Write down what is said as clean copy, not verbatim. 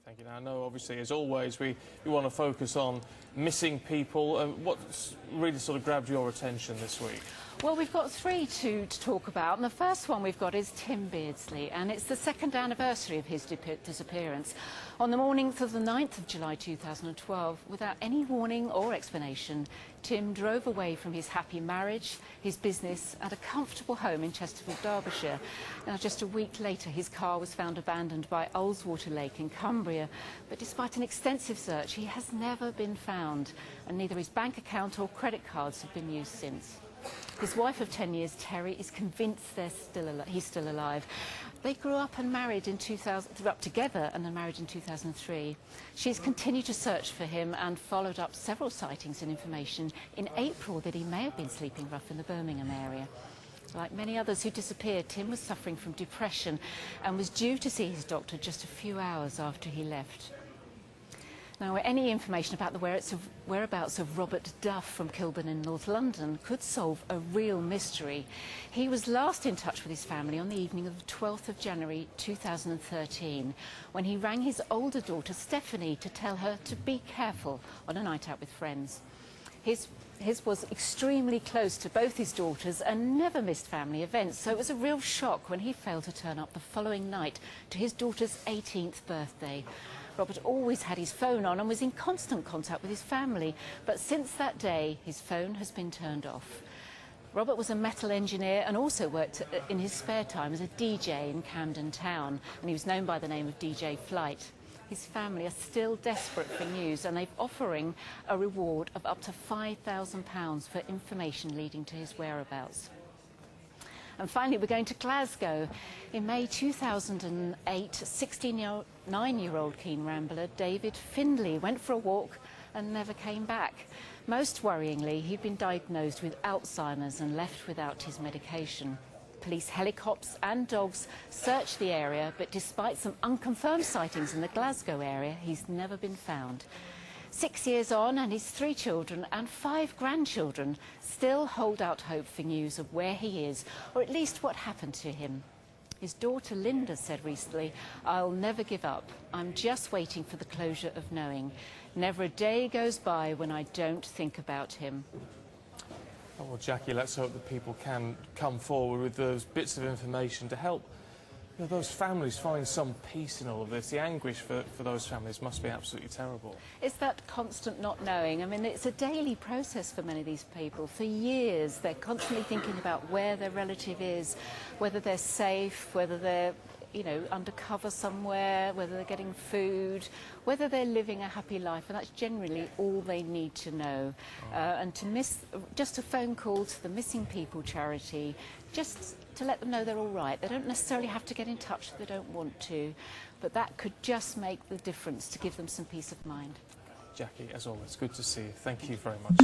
Thank you. Now, I know, obviously, as always, we want to focus on missing people. What's really sort of grabbed your attention this week? Well, we've got three to talk about, and the first one we've got is Tim Beardsley, and it's the second anniversary of his disappearance. On the morning of the 9th of July 2012, without any warning or explanation, Tim drove away from his happy marriage, his business and a comfortable home in Chesterfield, Derbyshire. Now, just a week later, his car was found abandoned by Ullswater Lake in Cumbria, but despite an extensive search, he has never been found, and neither his bank account or credit cards have been used since. His wife of 10 years, Terry, is convinced he's still alive. They grew up and married in 2000, grew up together and then married in 2003. She's continued to search for him and followed up several sightings and information in April that he may have been sleeping rough in the Birmingham area. Like many others who disappeared, Tim was suffering from depression and was due to see his doctor just a few hours after he left. Now, any information about the whereabouts of Robert Duff from Kilburn in North London could solve a real mystery. He was last in touch with his family on the evening of the 12th of January 2013, when he rang his older daughter Stephanie to tell her to be careful on a night out with friends. His was extremely close to both his daughters and never missed family events, so it was a real shock when he failed to turn up the following night to his daughter's 18th birthday. Robert always had his phone on and was in constant contact with his family, but since that day his phone has been turned off. Robert was a metal engineer and also worked in his spare time as a DJ in Camden Town, and he was known by the name of DJ Flight. His family are still desperate for news, and they're offering a reward of up to £5,000 for information leading to his whereabouts. And finally, we're going to Glasgow. In May 2008, 69-year-old keen rambler David Findlay went for a walk and never came back. Most worryingly, he'd been diagnosed with Alzheimer's and left without his medication. Police helicopters and dogs searched the area, but despite some unconfirmed sightings in the Glasgow area, he's never been found. 6 years on, and his 3 children and 5 grandchildren still hold out hope for news of where he is, or at least what happened to him. His daughter Linda said recently, "I'll never give up. I'm just waiting for the closure of knowing. Never a day goes by when I don't think about him." Oh, well, Jackie, let's hope that people can come forward with those bits of information to help those families find some peace in all of this. The anguish for those families must be absolutely terrible. It's that constant not knowing. I mean, it's a daily process for many of these people. For years, they're constantly thinking about where their relative is, whether they're safe, whether they're, undercover somewhere, whether they're getting food, whether they're living a happy life, and that's generally all they need to know. And to miss just a phone call to the Missing People charity, just to let them know they're all right. They don't necessarily have to get in touch if they don't want to, but that could just make the difference to give them some peace of mind. Jackie, as always, good to see you. Thank you very much.